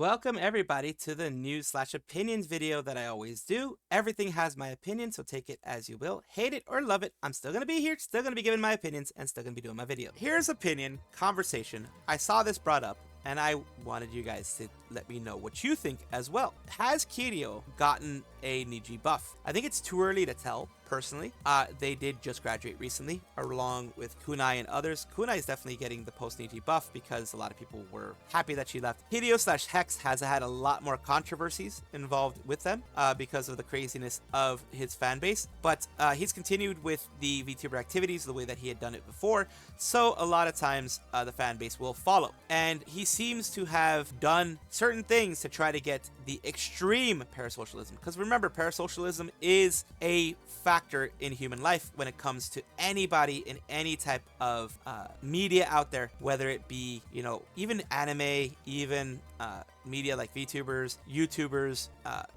Welcome everybody to the news/opinions video that I always do. Everything has my opinion, so take it as you will. Hate it or love it, I'm still gonna be here, still gonna be giving my opinions, and still gonna be doing my video. Here's opinion, conversation. I saw this brought up, and I wanted you guys to let me know what you think as well. Has Kyrio gotten a Niji buff? I think it's too early to tell, personally. They did just graduate recently, along with Kunai and others. Kunai is definitely getting the post-Niji buff because a lot of people were happy that she left. Kyrio/Hex has had a lot more controversies involved with them because of the craziness of his fan base, but he's continued with the VTuber activities the way that he had done it before, so a lot of times the fan base will follow. And he seems to have done certain things to try to get the extreme parasocialism, because remember, parasocialism is a factor in human life when it comes to anybody in any type of media out there, whether it be, you know, even anime, even media like VTubers, YouTubers,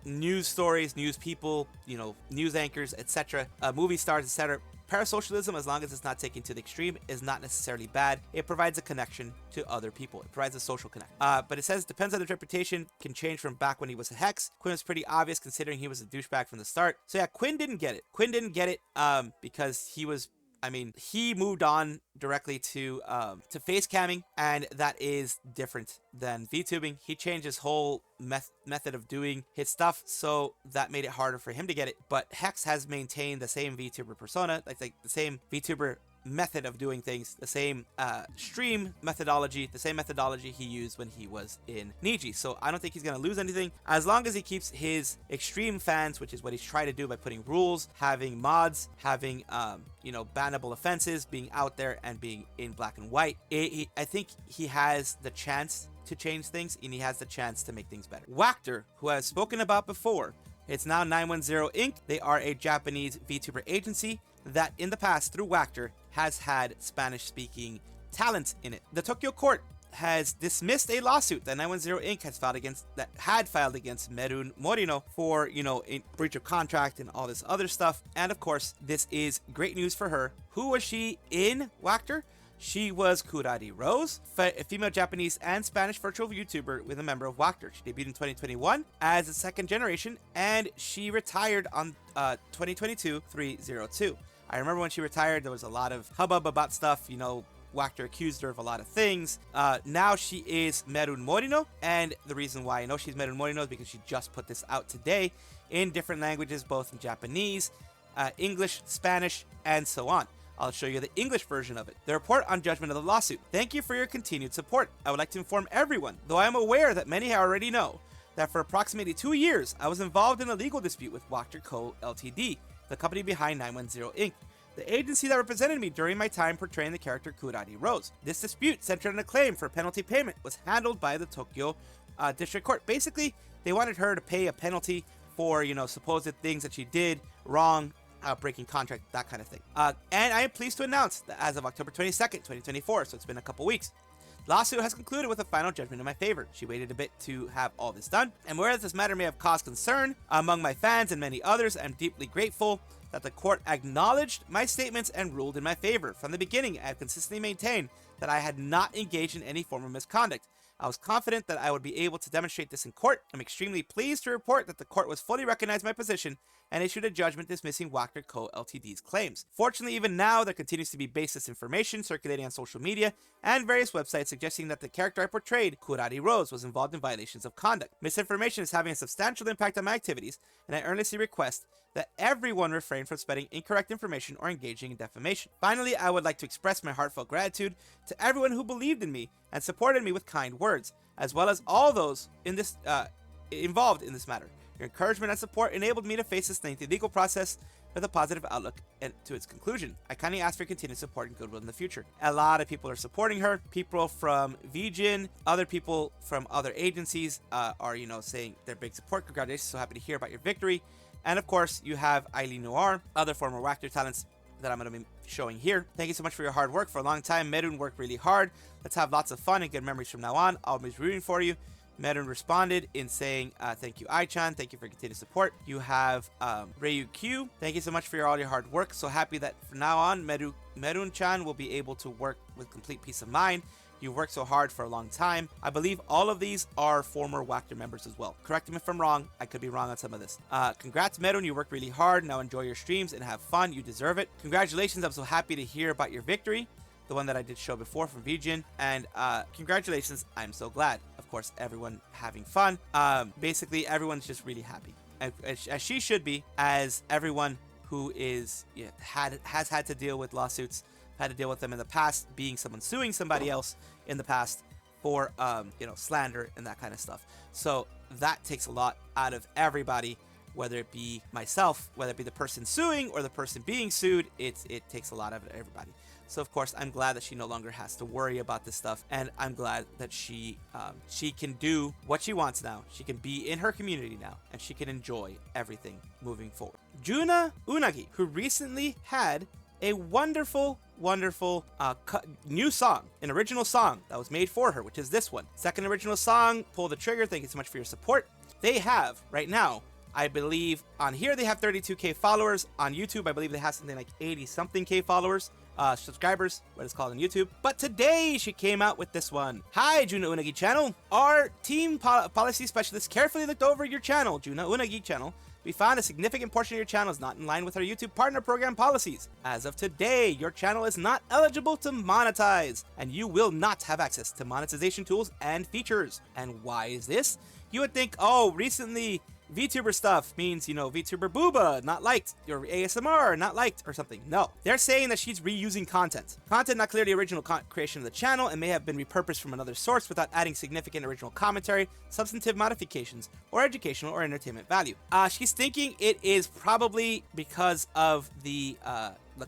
news stories, news people, you know, news anchors, etc., movie stars, etc. Parasocialism, as long as it's not taken to the extreme, is not necessarily bad. It provides a connection to other people. It provides a social connect. But it says, depends on his reputation, can change from back when he was a Hex. Quinn was pretty obvious considering he was a douchebag from the start. So yeah, Quinn didn't get it. Quinn didn't get it because he was, I mean, he moved on directly to face camming, and that is different than VTubing. He changed his whole method of doing his stuff, so that made it harder for him to get it. But Hex has maintained the same VTuber persona, like the same VTuber method of doing things, the same stream methodology, the same methodology he used when he was in Niji. So I don't think he's going to lose anything as long as he keeps his extreme fans, which is what he's trying to do by putting rules, having mods, having you know, bannable offenses, being out there and being in black and white. I think he has the chance to change things, and he has the chance to make things better. Wactor, who I've spoken about before, it's now 910 Inc. They are a Japanese VTuber agency that in the past, through Wactor, has had Spanish-speaking talent in it. The Tokyo court has dismissed a lawsuit that 910 Inc. had filed against Merun Morino for, you know, a breach of contract and all this other stuff. And of course, this is great news for her. Who was she in Wactor? She was Kurari Rose, a female Japanese and Spanish virtual YouTuber with a member of Wactor. She debuted in 2021 as a second generation, and she retired on 2022-302. I remember when she retired, there was a lot of hubbub about stuff, you know, Wactor accused her of a lot of things. Now she is Merun Morino, and the reason why I know she's Merun Morino is because she just put this out today in different languages, both in Japanese, English, Spanish, and so on. I'll show you the English version of it. The report on judgment of the lawsuit. Thank you for your continued support. I would like to inform everyone, though I am aware that many already know, that for approximately 2 years, I was involved in a legal dispute with Wactor Co. Ltd., the company behind 910 Inc., the agency that represented me during my time portraying the character Kurari Rose. This dispute, centered on a claim for penalty payment, was handled by the Tokyo District Court. Basically, they wanted her to pay a penalty for, you know, supposed things that she did wrong, breaking contract, that kind of thing. And I am pleased to announce that as of October 22nd, 2024, so it's been a couple weeks, lawsuit has concluded with a final judgment in my favor. She waited a bit to have all this done, and whereas this matter may have caused concern among my fans and many others, I'm deeply grateful that the court acknowledged my statements and ruled in my favor. From the beginning, I have consistently maintained that I had not engaged in any form of misconduct. I was confident that I would be able to demonstrate this in court. I'm extremely pleased to report that the court was fully recognized my position and issued a judgment dismissing Wactor Co. Ltd's claims. Fortunately, even now, there continues to be baseless information circulating on social media and various websites suggesting that the character I portrayed, Kurari Rose, was involved in violations of conduct. Misinformation is having a substantial impact on my activities, and I earnestly request that everyone refrain from spreading incorrect information or engaging in defamation. Finally, I would like to express my heartfelt gratitude to everyone who believed in me and supported me with kind words, as well as all those in this involved in this matter. Your encouragement and support enabled me to face this lengthy legal process with a positive outlook and to its conclusion. I kindly ask for your continued support and goodwill in the future. A lot of people are supporting her. People from VJin, other people from other agencies are, you know, saying their big support. Congratulations, so happy to hear about your victory. And of course, you have Eileen Noir, other former Wactor talents that I'm going to be showing here. Thank you so much for your hard work. For a long time, Merun worked really hard. Let's have lots of fun and good memories from now on. I'll be rooting for you. Merun responded in saying, thank you, Ai-chan. Thank you for your continued support. You have Ryu Q. Thank you so much for all your hard work. So happy that from now on, Merun-chan will be able to work with complete peace of mind. You've worked so hard for a long time. I believe all of these are former Wactor members as well. Correct me if I'm wrong. I could be wrong on some of this. Congrats, Medun. You worked really hard. Now enjoy your streams and have fun. You deserve it. Congratulations. I'm so happy to hear about your victory. The one that I did show before from Vijin. And congratulations. I'm so glad. Of course, everyone having fun. Basically, everyone's just really happy. As she should be, as everyone who is has had to deal with lawsuits, had to deal with them in the past, being someone suing somebody else in the past for slander and that kind of stuff. So that takes a lot out of everybody, whether it be myself, whether it be the person suing or the person being sued. It takes a lot out of everybody. So of course, I'm glad that she no longer has to worry about this stuff, and I'm glad that she can do what she wants now. She can be in her community now, and she can enjoy everything moving forward. Juna Unagi, who recently had a wonderful new song, an original song that was made for her, which is this one. Second original song, Pull the Trigger. Thank you so much for your support. They have right now, I believe on here they have 32k followers. On YouTube, I believe they have something like 80 something k followers. Subscribers, what it's called on YouTube. But today she came out with this one. Hi, Juna Unagi channel. Our team policy specialist carefully looked over your channel, Juna Unagi channel. We found a significant portion of your channel is not in line with our YouTube partner program policies. As of today, your channel is not eligible to monetize, and you will not have access to monetization tools and features. And why is this? You would think, oh, recently VTuber stuff means, VTuber booba, not liked, your ASMR, not liked, or something. No, they're saying that she's reusing content. Content not clearly original creation of the channel and may have been repurposed from another source without adding significant original commentary, substantive modifications, or educational or entertainment value. She's thinking it is probably because of the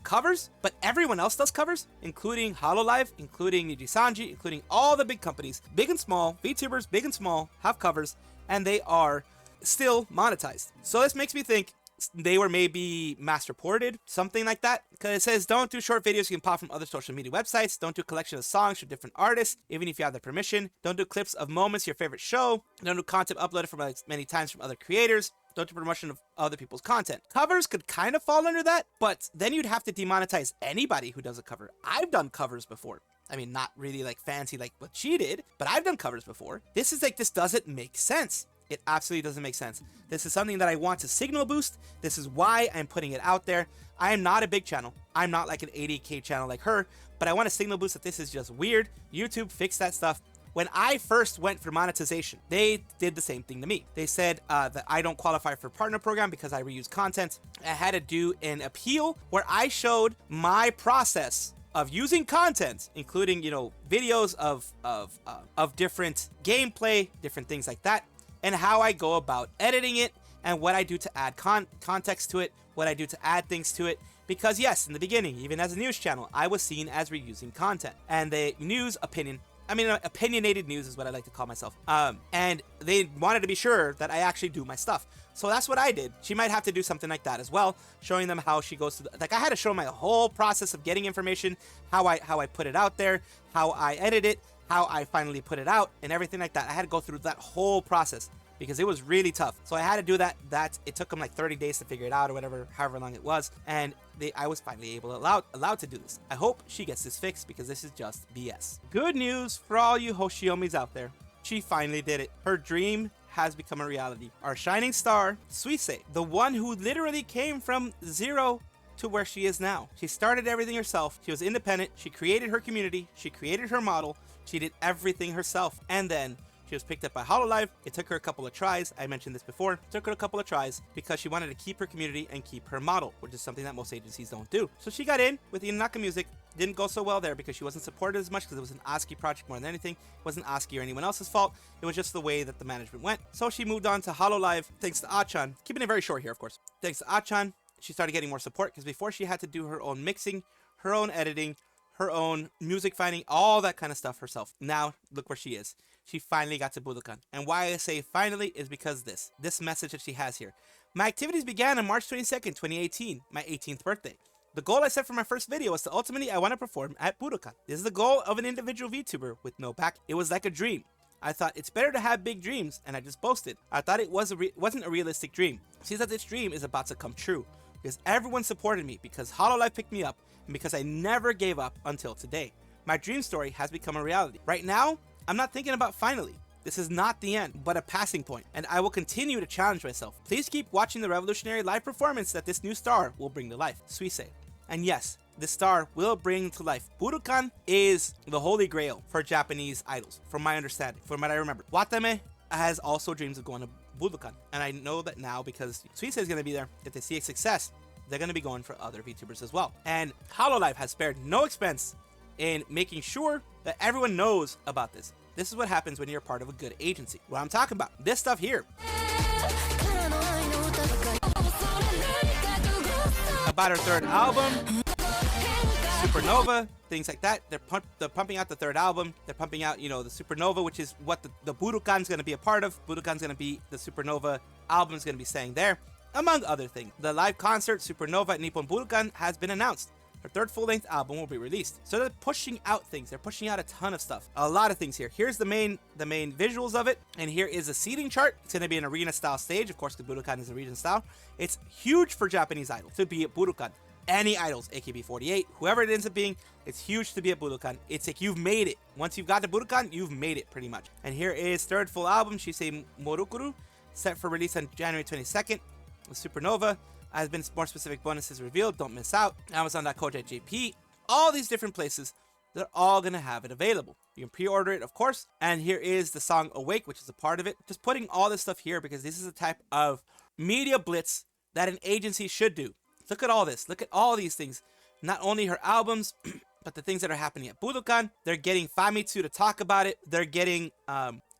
covers, but everyone else does covers, including Hololive, including Nijisanji, including all the big companies, big and small, VTubers, big and small, have covers, and they are still monetized. So this makes me think they were maybe mass reported, something like that, because it says don't do short videos you can pop from other social media websites, don't do a collection of songs from different artists even if you have the permission, don't do clips of moments your favorite show, don't do content uploaded from many times from other creators, don't do promotion of other people's content. Covers could kind of fall under that, but then you'd have to demonetize anybody who does a cover. I've done covers before. I mean, not really like fancy like what she did, but I've done covers before. This doesn't make sense. It absolutely doesn't make sense. This is something that I want to signal boost. This is why I'm putting it out there. I am not a big channel. I'm not like an 80k channel like her, but I want to signal boost that this is just weird. YouTube, fix that stuff. When I first went for monetization, they did the same thing to me. They said that I don't qualify for partner program because I reuse content. I had to do an appeal where I showed my process of using content, including, videos of different gameplay, different things like that, and how I go about editing it and what I do to add context to it, what I do to add things to it. Because yes, in the beginning, even as a news channel, I was seen as reusing content. And the opinionated news is what I like to call myself. And they wanted to be sure that I actually do my stuff. So that's what I did. She might have to do something like that as well, showing them how she goes through. Like I had to show my whole process of getting information, how I put it out there, how I edit it, how I finally put it out, and everything like that. I had to go through that whole process because it was really tough. So I had to do that. It took them like 30 days to figure it out or whatever, however long it was. And I was finally allowed to do this. I hope she gets this fixed because this is just BS. Good news for all you Hoshiomis out there. She finally did it. Her dream has become a reality. Our shining star, Suisei, the one who literally came from zero to where she is now. She started everything herself. She was independent. She created her community. She created her model. She did everything herself. And then she was picked up by Hololive. It took her a couple of tries. I mentioned this before. It took her a couple of tries because she wanted to keep her community and keep her model, which is something that most agencies don't do. So she got in with the Inaka music. Didn't go so well there because she wasn't supported as much because it was an ASCII project more than anything. It wasn't ASCII or anyone else's fault. It was just the way that the management went. So she moved on to Hololive thanks to Achan. Keeping it very short here, of course. Thanks to Achan, she started getting more support because before she had to do her own mixing, her own editing, her own music finding, all that kind of stuff herself. Now, look where she is. She finally got to Budokan. And why I say finally is because this message that she has here. My activities began on March 22nd, 2018, my 18th birthday. The goal I set for my first video was to ultimately I want to perform at Budokan. This is the goal of an individual VTuber with no back. It was like a dream. I thought it's better to have big dreams, and I just boasted. I thought it wasn't a realistic dream. Seems that this dream is about to come true because everyone supported me, because Hololive picked me up, and because I never gave up until today. My dream story has become a reality. Right now, I'm not thinking about finally. This is not the end, but a passing point, and I will continue to challenge myself. Please keep watching the revolutionary live performance that this new star will bring to life. Suisei. And yes, this star will bring to life. Budokan is the holy grail for Japanese idols, from my understanding, from what I remember. Watame has also dreams of going to Budokan, and I know that now because Suisei is going to be there. If they see a success, they're going to be going for other VTubers as well. And Hololive has spared no expense in making sure that everyone knows about this. This is what happens when you're part of a good agency. What I'm talking about, this stuff here. About her third album, Supernova, things like that. They're pumping out the third album. They're pumping out, you know, the Supernova, which is what the Budokan's going to be a part of. Budokan's going to be the Supernova album's going to be staying there, among other things. The live concert Supernova at Nippon Budokan has been announced. Her third full-length album will be released. So they're pushing out things. They're pushing out a ton of stuff. A lot of things here. Here's the main visuals of it. And here is a seating chart. It's going to be an arena-style stage. Of course, the Budokan is arena style. It's huge for Japanese idols to be at Budokan. Any idols, AKB48, whoever it ends up being, it's huge to be at Budokan. It's like you've made it. Once you've got to Budokan, you've made it pretty much. And here is third full album, Suisei Morukuru, set for release on January 22nd. With Supernova. Has been more specific bonuses revealed. Don't miss out. Amazon.co.jp. All these different places, they're all going to have it available. You can pre-order it, of course. And here is the song Awake, which is a part of it. Just putting all this stuff here because this is the type of media blitz that an agency should do. Look at all this. Look at all these things. Not only her albums, but the things that are happening at Budokan. They're getting Famitsu to talk about it. They're getting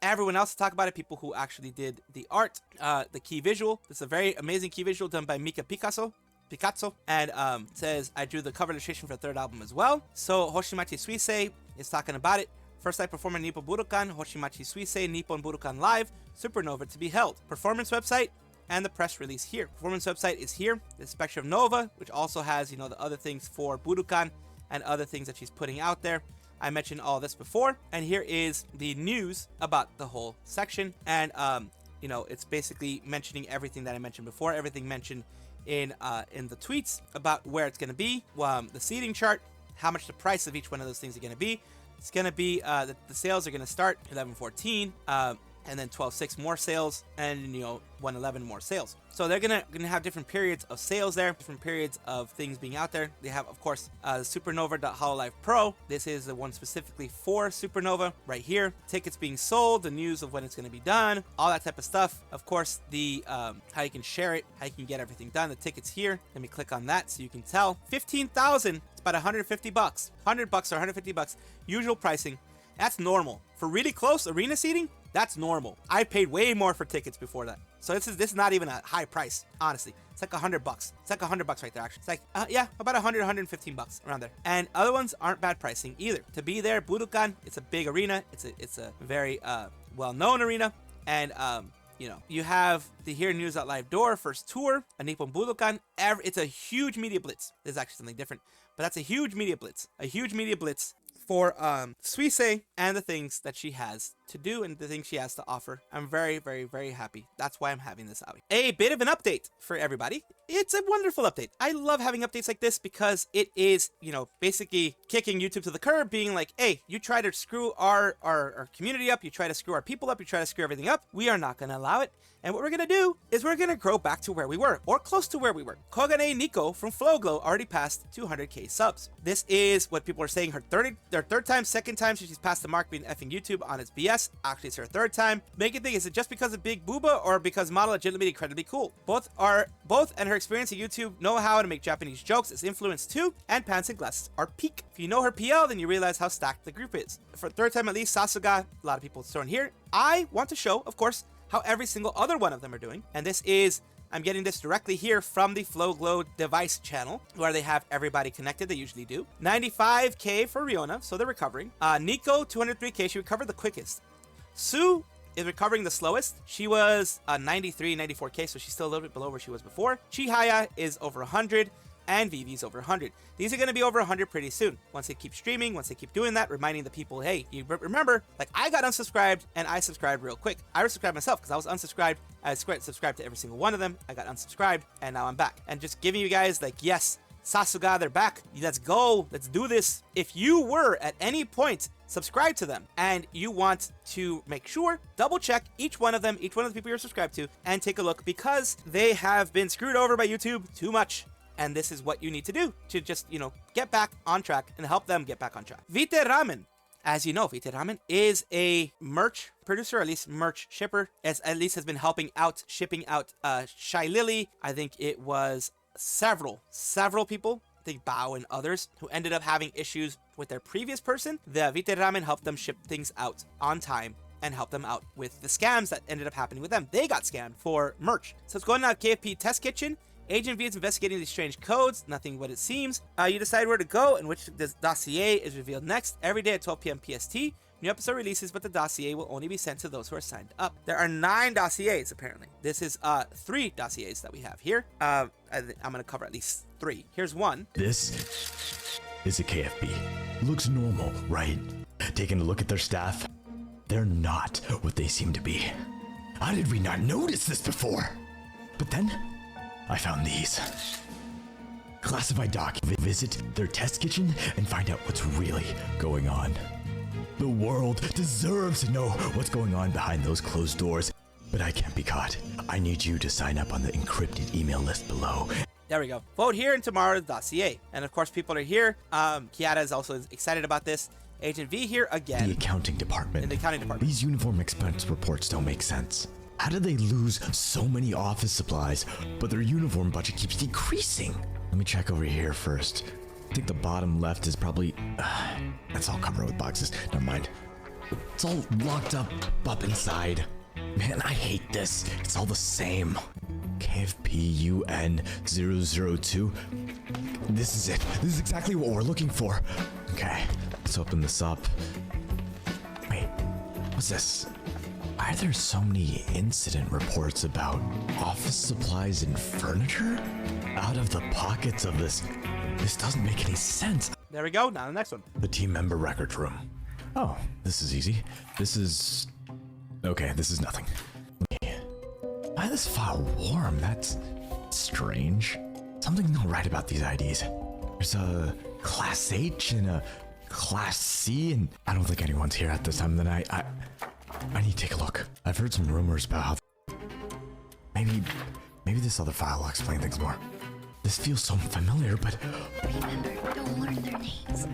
everyone else to talk about it. People who actually did the art, the key visual. This is a very amazing key visual done by Mika Picasso. And says, I drew the cover illustration for the third album as well. So Hoshimachi Suisei is talking about it. First live performer Nippon Budokan, Hoshimachi Suisei, Nippon Budokan Live, Supernova to be held. Performance website and the press release here. Performance website is here. The Spectrum Nova, which also has, you know, the other things for Budokan and other things that she's putting out there. I mentioned all this before, and here is the news about the whole section. And you know, it's basically mentioning everything that I mentioned before, everything mentioned in the tweets about where it's going to be, the seating chart, how much the price of each one of those things are going to be. It's going to be the sales are going to start 11/14, and then 12/6 more sales, and you know 1/11 more sales. So they're gonna have different periods of sales there, different periods of things being out there. They have, of course, Supernova.Hololive Pro. This is the one specifically for Supernova right here. Tickets being sold, the news of when it's going to be done, all that type of stuff. Of course, the how you can share it, how you can get everything done. The tickets here. Let me click on that so you can tell. 15,000. It's about $150. $100 or $150. Usual pricing. That's normal for really close arena seating. That's normal. I paid way more for tickets before that. So this is not even a high price, honestly. It's like $100. It's like $100 right there, actually. It's like, yeah, about $100, $115 around there. And other ones aren't bad pricing either. To be there, Budokan, it's a big arena. It's a very well-known arena. And, you know, you have the Here News at Live Door first tour, a Nippon Budokan. It's a huge media blitz. There's actually something different, but that's a huge media blitz. A huge media blitz for Suisei and the things that she has to do and the things she has to offer. I'm very, very, very happy. That's why I'm having this out. A bit of an update for everybody. It's a wonderful update. I love having updates like this because it is, you know, basically kicking YouTube to the curb, being like, hey, you try to screw our community up, you try to screw our people up, you try to screw everything up. We are not going to allow it. And what we're going to do is we're going to grow back to where we were, or close to where we were. Kogane Nico from FlowGlow already passed 200k subs. This is what people are saying, their third time, second time she's passed the mark being effing YouTube on its BS. Actually, it's her third time. Make it think, is it just because of Big Booba or because model legitimately incredibly cool? Both and her experience at YouTube know how to make Japanese jokes is influence too, and pants and glasses are peak. If you know her PL, then you realize how stacked the group is. For third time at least, Sasuga, a lot of people thrown here. I want to show, of course, how every single other one of them are doing. And this is, I'm getting this directly here from the FlowGlow device channel, where they have everybody connected. They usually do. 95k for Riona, so they're recovering. Nico, 203k, she recovered the quickest. Sue is recovering the slowest. She was 93, 94k, so she's still a little bit below where she was before. Chihaya is over 100, and Vivi's over 100. These are going to be over 100 pretty soon. Once they keep streaming, once they keep doing that, reminding the people, hey, you remember, like, I got unsubscribed, and I subscribed real quick. I resubscribed myself because I was unsubscribed. I subscribed to every single one of them. I got unsubscribed, and now I'm back. And just giving you guys, like, yes, Sasuga, they're back. Let's go. Let's do this. If you were at any point subscribed to them and you want to make sure, double check each one of them, each one of the people you're subscribed to, and take a look, because they have been screwed over by YouTube too much. And this is what you need to do to just, you know, get back on track and help them get back on track. Viteramen. As you know, Viteramen is a merch producer, or at least merch shipper, at least has been helping out, shipping out Shy Lily. I think it was several people, I think Bao and others, who ended up having issues with their previous person. The Viteramen helped them ship things out on time and help them out with the scams that ended up happening with them. They got scammed for merch. So it's going on KFP Test Kitchen. Agent V is investigating these strange codes, nothing what it seems. You decide where to go and which this dossier is revealed next. Every day at 12 p.m. PST, new episode releases, but the dossier will only be sent to those who are signed up. There are 9 dossiers, apparently. This is 3 dossiers that we have here. I'm going to cover at least 3. Here's one. This is a KFB. Looks normal, right? Taking a look at their staff, they're not what they seem to be. How did we not notice this before? But then I found these. Classified doc. Visit their test kitchen and find out what's really going on. The world deserves to know what's going on behind those closed doors, but I can't be caught. I need you to sign up on the encrypted email list below. There we go. Vote here and tomorrow's dossier. And of course, people are here. Kiara is also excited about this. Agent V here again. The accounting department. In the accounting department. These uniform expense reports don't make sense. How did they lose so many office supplies, but their uniform budget keeps decreasing? Let me check over here first. I think the bottom left is probably... that's all covered with boxes. Never mind. It's all locked up inside. Man, I hate this. It's all the same. KFPUN002. This is it. This is exactly what we're looking for. Okay, let's open this up. Wait, what's this? Why are there so many incident reports about office supplies and furniture out of the pockets of this? This doesn't make any sense. There we go. Now the next one. The team member records room. Oh, this is easy. This is... okay, this is nothing. Why is this file warm? That's strange. Something's not right about these IDs. There's a Class H and a Class C, and I don't think anyone's here at this time of the night. I need to take a look. I've heard some rumors about how... Maybe this other file will explain things more. This feels so familiar, but... Remember, don't learn their names.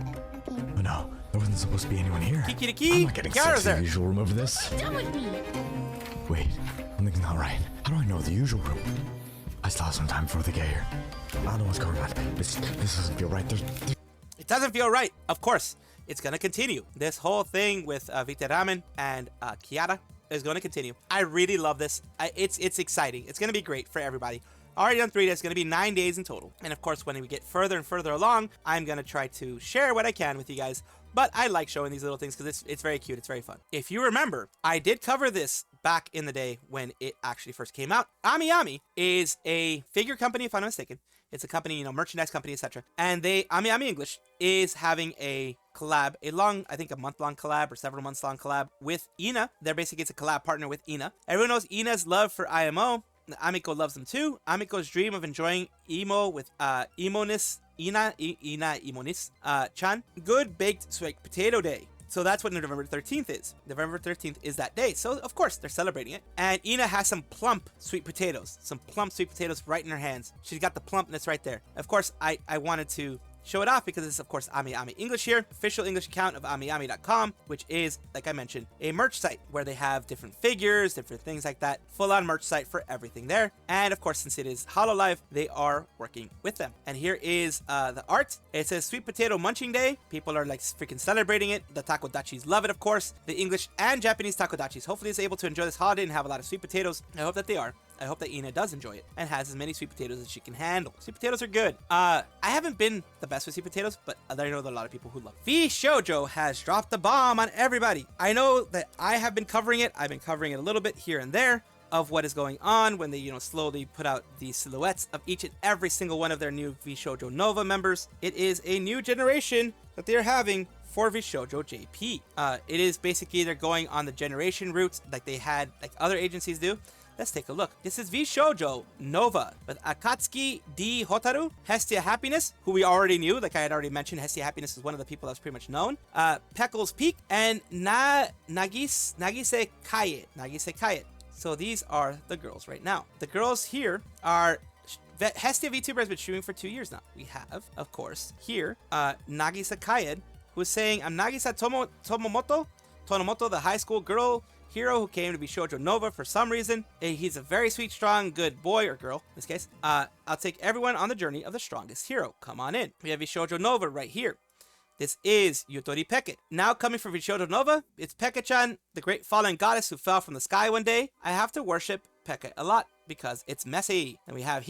Oh no, there wasn't supposed to be anyone here. Kiki, I'm not getting Kiara's sexy in there. the usual room over this. Done with me. Wait, something's not right. How do I know the usual room? I still have some time before they get here. I don't know what's going on. This doesn't feel right. It doesn't feel right. Of course, it's going to continue. This whole thing with Viteramen and Kiara is going to continue. I really love this. It's exciting. It's going to be great for everybody. Already done 3 days. It's going to be 9 days in total. And of course, when we get further and further along, I'm going to try to share what I can with you guys. But I like showing these little things because it's very cute. It's very fun. If you remember, I did cover this back in the day when it actually first came out. AmiAmi is a figure company, if I'm not mistaken. It's a company, you know, merchandise company, etc. And AmiAmi English is having a collab, I think a month-long collab or several months-long collab with Ina. They're basically, it's a collab partner with Ina. Everyone knows Ina's love for IMO. Amiko loves them too. Amiko's dream of enjoying emo with emo-ness, Ina emo-ness, Chan. Good baked sweet potato day. So that's what November 13th is. November 13th is that day. So of course they're celebrating it. And Ina has some plump sweet potatoes. Some plump sweet potatoes right in her hands. She's got the plumpness right there. Of course, I wanted to show it off because it's of course AmiAmi English here, official English account of AmiAmi.com, which is, like I mentioned, a merch site where they have different figures, different things like that, full-on merch site for everything there. And of course, since it is Hololive, they are working with them. And here is the art. It says Sweet Potato Munching Day. People are like freaking celebrating it. The takodachis love it, of course. The English and Japanese takodachis. Hopefully it's able to enjoy this holiday and have a lot of sweet potatoes. I hope that they are. I hope that Ina does enjoy it and has as many sweet potatoes as she can handle. Sweet potatoes are good. I haven't been the best with sweet potatoes, but I know there are a lot of people who love it. Vshojo has dropped the bomb on everybody. I know that I have been covering it. I've been covering it a little bit here and there of what is going on when they, you know, slowly put out the silhouettes of each and every single one of their new Vshojo Nova members. It is a new generation that they're having for Vshojo JP. It is basically they're going on the generation route like they had, like other agencies do. Let's take a look. This is Vshojo Nova with Akatsuki D Hotaru, Hestia Happiness, who we already knew, like I had already mentioned. Hestia Happiness is one of the people that's pretty much known. Peckle's Peak and Nagise Kayet. So these are the girls right now. The girls here are Hestia VTuber has been streaming for 2 years now. We have, of course, here Nagisa Kayed, who's saying, I'm Nagisa Tonomoto, the high school girl hero who came to be Vshojo Nova for some reason. He's a very sweet, strong, good boy or girl in this case. I'll take everyone on the journey of the strongest hero. Come on in. We have Vshojo Nova right here. This is Yutori Peke. Now coming from Vshojo Nova, it's Peke-chan, the great fallen goddess who fell from the sky one day. I have to worship Peke a lot because it's messy. And we have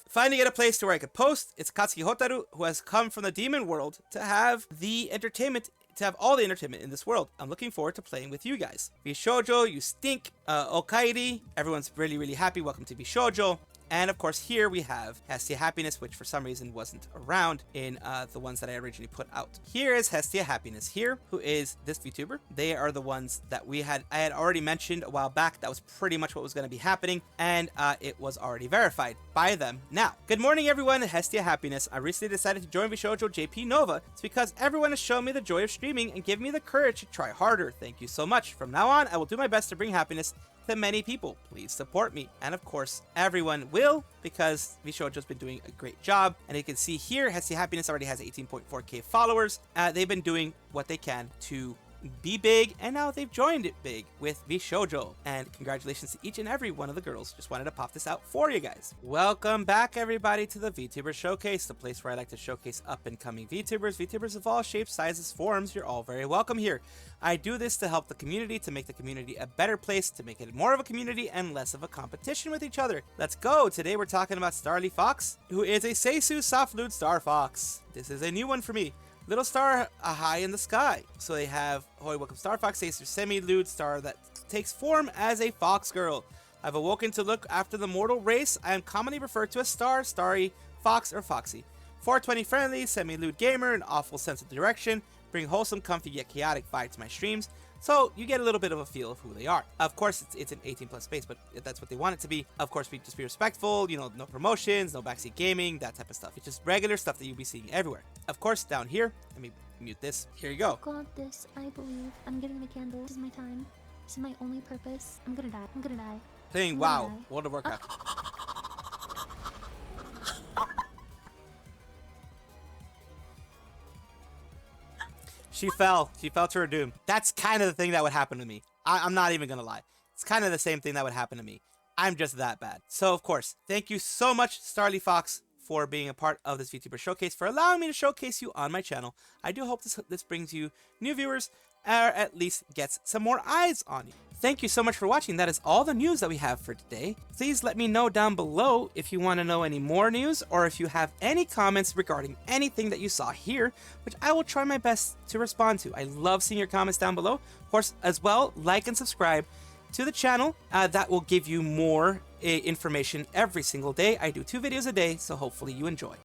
finally get a place to where I could post. It's Katsuki Hotaru, who has come from the demon world to have the entertainment, to have all the entertainment in this world. I'm looking forward to playing with you guys. Vshojo, you stink. Okairi, everyone's really, really happy. Welcome to Vshojo. And of course, here we have Hestia Happiness, which for some reason wasn't around in the ones that I originally put out. Here is Hestia Happiness here, who is this VTuber. They are the ones that I had already mentioned a while back. That was pretty much what was going to be happening, and it was already verified by them. Now, good morning, everyone. Hestia Happiness. I recently decided to join Vshojo JP Nova. It's because everyone has shown me the joy of streaming and given me the courage to try harder. Thank you so much. From now on, I will do my best to bring happiness to many people. Please support me. And of course, everyone will, because Vshojo's been doing a great job. And you can see here, Hestia Happiness already has 18.4k followers. They've been doing what they can to be big, and now they've joined it big with Vshojo. And congratulations to each and every one of the girls. Just wanted to pop this out for you guys. Welcome back, everybody, to the VTuber Showcase, the place where I like to showcase up-and-coming VTubers of all shapes, sizes, forms. You're all very welcome here. I do this to help the community, to make the community a better place, to make it more of a community and less of a competition with each other. Let's go. Today we're talking about Starlifox, who is a Seisu soft lewd star fox. This is a new one for me. Little star high in the sky. So they have Hoi Welcome Star Fox, Seisu semi-lewd star that takes form as a fox girl. I've awoken to look after the mortal race. I am commonly referred to as Star, Starry, Fox, or Foxy. 420 friendly, semi-lewd gamer, an awful sense of direction, bring wholesome, comfy, yet chaotic vibe to my streams. So you get a little bit of a feel of who they are. Of course, it's an 18+ space, but if that's what they want it to be. Of course, just be respectful, you know, no promotions, no backseat gaming, that type of stuff. It's just regular stuff that you'll be seeing everywhere. Of course, down here, let me mute this. Here you go. God, this, I believe. I'm getting the candle. This is my time. This is my only purpose. I'm gonna die. I'm gonna die. Playing WoW, World of Warcraft. She fell to her doom. That's kind of the thing that would happen to me. I'm not even gonna lie. It's kind of the same thing that would happen to me. I'm just that bad. So of course, thank you so much, Starlifox, for being a part of this VTuber Showcase, for allowing me to showcase you on my channel. I do hope this brings you new viewers, or at least gets some more eyes on you. Thank you so much for watching. That is all the news that we have for today. Please let me know down below if you want to know any more news, or if you have any comments regarding anything that you saw here, which I will try my best to respond to. I love seeing your comments down below. Of course, as well, like and subscribe to the channel. That will give you more information every single day. I do 2 videos a day, so hopefully you enjoy.